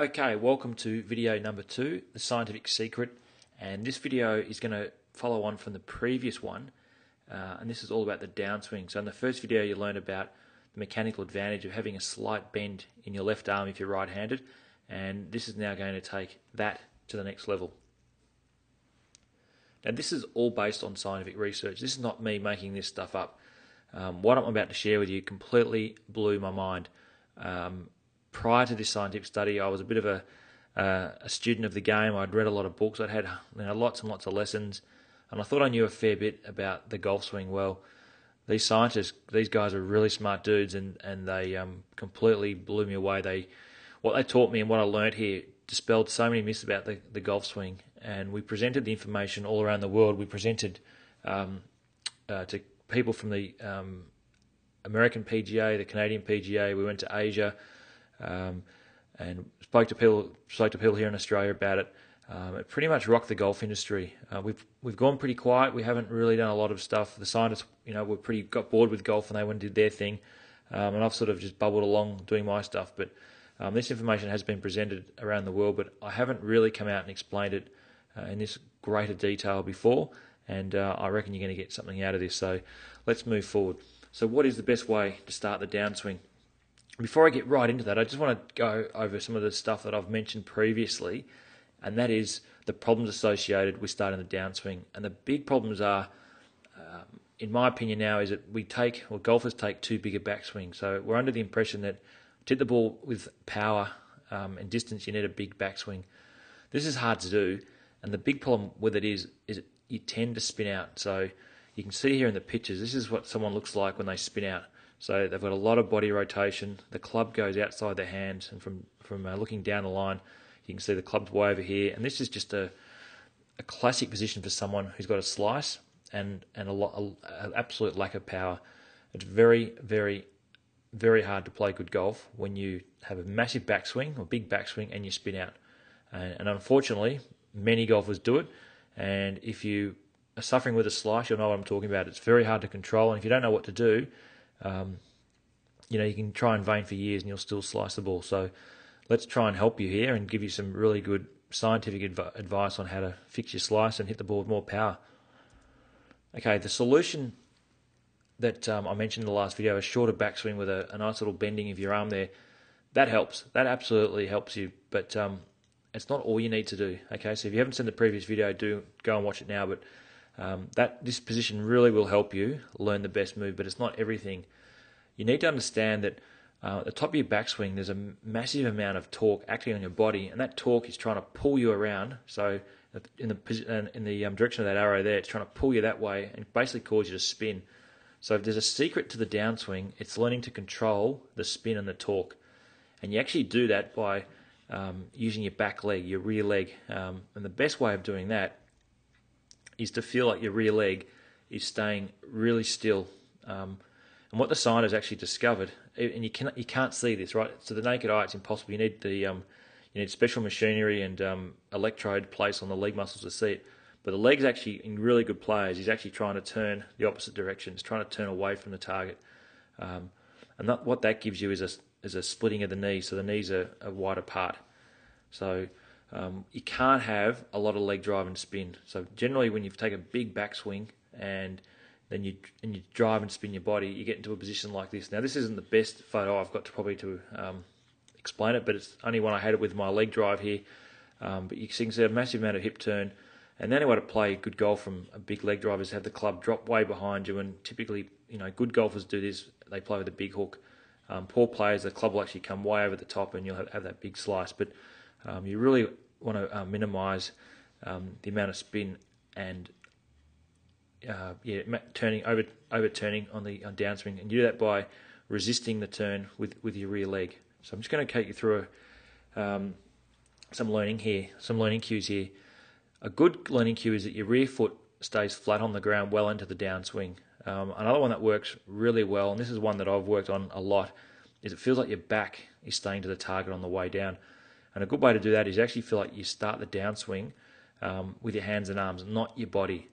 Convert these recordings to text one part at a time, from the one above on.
Okay, welcome to video number 2, the scientific secret, and this video is going to follow on from the previous one, and this is all about the downswing. So in the first video you learned about the mechanical advantage of having a slight bend in your left arm if you're right-handed, and this is now going to take that to the next level. Now this is all based on scientific research. This is not me making this stuff up. What I'm about to share with you completely blew my mind. Prior to this scientific study, I was a bit of a student of the game. I'd read a lot of books. I'd had lots and lots of lessons, and I thought I knew a fair bit about the golf swing. Well, these scientists, these guys are really smart dudes, and they completely blew me away. What they taught me and what I learned here dispelled so many myths about the golf swing, and we presented the information all around the world. We presented to people from the American PGA, the Canadian PGA. We went to Asia. And spoke to people here in Australia about it. It pretty much rocked the golf industry. We've gone pretty quiet. We haven't really done a lot of stuff. The scientists, were got bored with golf and they went and did their thing. And I've sort of just bubbled along doing my stuff. But this information has been presented around the world, but I haven't really come out and explained it in this greater detail before. And I reckon you're going to get something out of this. So let's move forward. So what is the best way to start the downswing? Before I get right into that, I just want to go over some of the stuff that I've mentioned previously, and that is the problems associated with starting the downswing. And the big problems are, in my opinion now, is that golfers take too big a backswing. So we're under the impression that to hit the ball with power and distance, you need a big backswing. This is hard to do, and the big problem with it is you tend to spin out. So you can see here in the pictures, this is what someone looks like when they spin out. So they've got a lot of body rotation. The club goes outside their hands, and from looking down the line, you can see the club's way over here. And this is just a classic position for someone who's got a slice and an absolute lack of power. It's very, very, very hard to play good golf when you have a massive backswing or big backswing and you spin out. And unfortunately, many golfers do it. And if you are suffering with a slice, you'll know what I'm talking about. It's very hard to control, and if you don't know what to do, you can try and vein for years and you'll still slice the ball. So let's try and help you here and give you some really good scientific advice on how to fix your slice and hit the ball with more power. Okay, the solution that I mentioned in the last video, a shorter backswing with a nice little bending of your arm there, that helps. That absolutely helps you, but it's not all you need to do. Okay, so if you haven't seen the previous video, do go and watch it now, but this position really will help you learn the best move, but it's not everything. You need to understand that at the top of your backswing, there's a massive amount of torque acting on your body, and that torque is trying to pull you around. So in the direction of that arrow there, it's trying to pull you that way and basically cause you to spin. So if there's a secret to the downswing, it's learning to control the spin and the torque. And you actually do that by using your back leg, your rear leg. And the best way of doing that is to feel like your rear leg is staying really still. And what the scientists actually discovered, and you can't see this, right? So the naked eye, it's impossible. You need special machinery and electrode placed on the leg muscles to see it. But the leg's actually, in really good players, is actually trying to turn the opposite direction. It's trying to turn away from the target. And what that gives you is a splitting of the knees. So the knees are wide apart. So you can't have a lot of leg drive and spin. So generally, when you take a big backswing and then you drive and spin your body, you get into a position like this. Now, this isn't the best photo I've got to explain it, but it's only one I had it with my leg drive here. But you can see a massive amount of hip turn. And the only way to play good golf from a big leg drive is to have the club drop way behind you. And typically, good golfers do this. They play with a big hook. Poor players, the club will actually come way over the top, and you'll have that big slice. But you really want to minimise the amount of spin and overturning on downswing, and you do that by resisting the turn with your rear leg. So I'm just going to take you through some learning cues here. A good learning cue is that your rear foot stays flat on the ground well into the downswing. Another one that works really well, and this is one that I've worked on a lot, is it feels like your back is staying to the target on the way down. And a good way to do that is actually feel like you start the downswing with your hands and arms, not your body.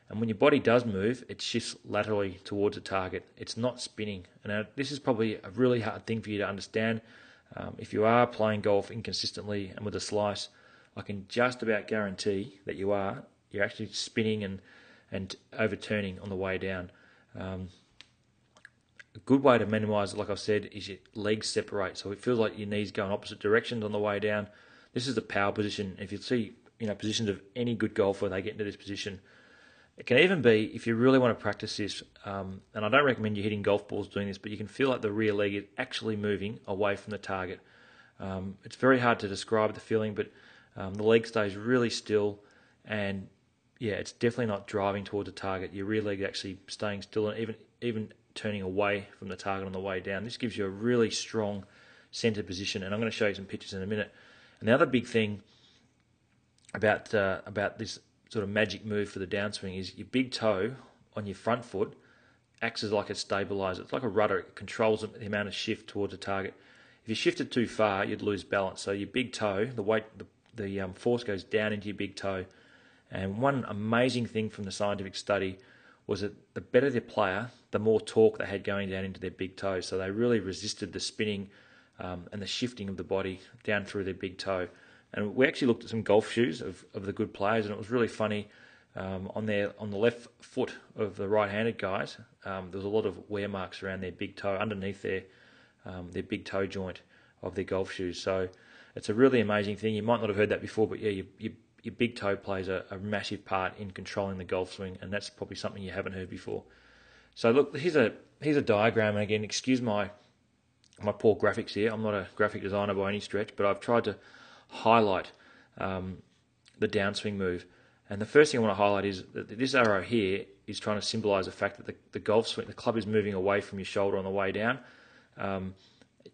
And when your body does move, it shifts laterally towards the target. It's not spinning. And this is probably a really hard thing for you to understand. If you are playing golf inconsistently and with a slice, I can just about guarantee that you're actually spinning and overturning on the way down. A good way to minimise it, like I've said, is your legs separate, so it feels like your knees go in opposite directions on the way down. This is the power position. If you see, positions of any good golfer, they get into this position. It can even be, if you really want to practice this, and I don't recommend you hitting golf balls doing this, but you can feel like the rear leg is actually moving away from the target. It's very hard to describe the feeling, but the leg stays really still, and yeah, it's definitely not driving towards the target. Your rear leg actually staying still, and even turning away from the target on the way down. This gives you a really strong centre position, and I'm going to show you some pictures in a minute. And the other big thing about this sort of magic move for the downswing is your big toe on your front foot acts as like a stabiliser. It's like a rudder. It controls the amount of shift towards the target. If you shifted too far, you'd lose balance. So your big toe, the force goes down into your big toe. And one amazing thing from the scientific study was that the better the player, the more torque they had going down into their big toe. So they really resisted the spinning and the shifting of the body down through their big toe. And we actually looked at some golf shoes of the good players, and it was really funny. On the left foot of the right-handed guys, there was a lot of wear marks around their big toe, underneath their big toe joint of their golf shoes. So it's a really amazing thing. You might not have heard that before, but yeah, your big toe plays a massive part in controlling the golf swing, and that's probably something you haven't heard before. So look, here's a diagram, and again, excuse my poor graphics here. I'm not a graphic designer by any stretch, but I've tried to highlight the downswing move. And the first thing I want to highlight is that this arrow here is trying to symbolise the fact that the golf swing, the club is moving away from your shoulder on the way down.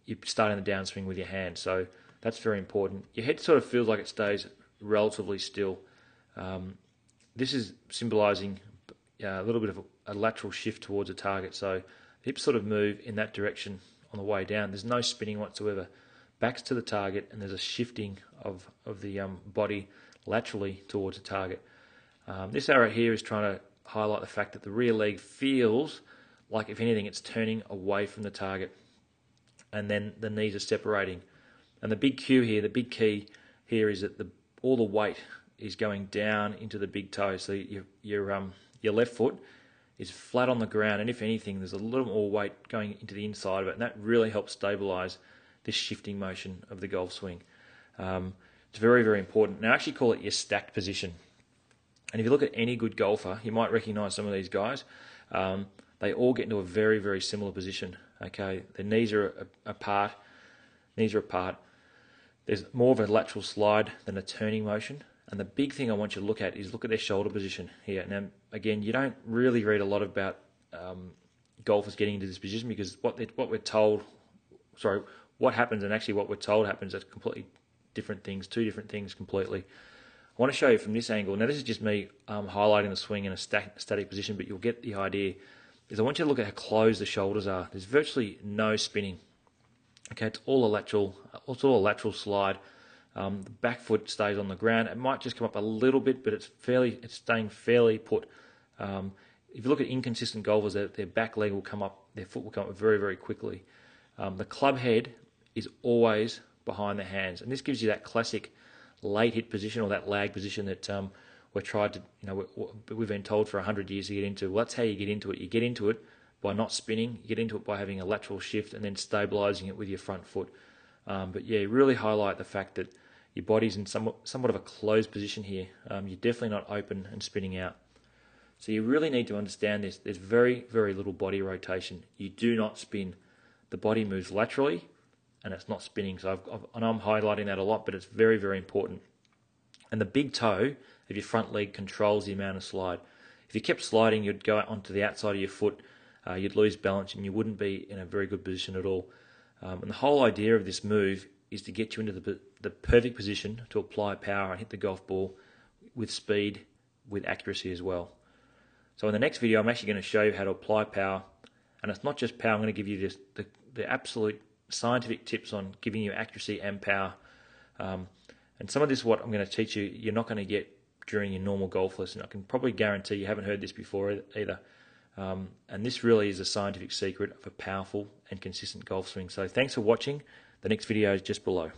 You're starting the downswing with your hand, so that's very important. Your head sort of feels like it stays relatively still. This is symbolising a little bit of a lateral shift towards a target. So hips sort of move in that direction on the way down. There's no spinning whatsoever. Backs to the target, and there's a shifting of the body laterally towards the target. This arrow here is trying to highlight the fact that the rear leg feels like, if anything, it's turning away from the target, and then the knees are separating. And the big cue here, the big key here, is that all the weight is going down into the big toe. So your left foot is flat on the ground, and if anything, there's a little more weight going into the inside of it, and that really helps stabilise this shifting motion of the golf swing. It's very, very important. Now, I actually call it your stacked position. And if you look at any good golfer, you might recognise some of these guys. They all get into a very, very similar position. Okay, their knees are apart. There's more of a lateral slide than a turning motion. And the big thing I want you to look at is look at their shoulder position here. Now, again, you don't really read a lot about golfers getting into this position, because what happens and actually what we're told happens are completely different things, two different things completely. I want to show you from this angle. Now, this is just me highlighting the swing in a static position, but you'll get the idea. I want you to look at how closed the shoulders are. There's virtually no spinning. Okay, it's all a lateral slide. The back foot stays on the ground. It might just come up a little bit, but it's staying fairly put. If you look at inconsistent golfers, their back leg will come up, their foot will come up very, very quickly. The club head is always behind the hands, and this gives you that classic late hit position, or that lag position that we've been told for 100 years to get into. Well, that's how you get into it. You get into it by not spinning. You get into it by having a lateral shift and then stabilising it with your front foot. But yeah, really highlight the fact that your body's in somewhat of a closed position here. You're definitely not open and spinning out. So you really need to understand this. There's very, very little body rotation. You do not spin. The body moves laterally, and it's not spinning. So I know I'm highlighting that a lot, but it's very, very important. And the big toe of your front leg controls the amount of slide. If you kept sliding, you'd go onto the outside of your foot, you'd lose balance, and you wouldn't be in a very good position at all. And the whole idea of this move is to get you into the perfect position to apply power and hit the golf ball with speed, with accuracy as well. So in the next video, I'm actually going to show you how to apply power. And it's not just power. I'm going to give you the absolute scientific tips on giving you accuracy and power. And some of this, what I'm going to teach you, you're not going to get during your normal golf lesson. I can probably guarantee you haven't heard this before either. And this really is a scientific secret of a powerful and consistent golf swing. So thanks for watching. The next video is just below.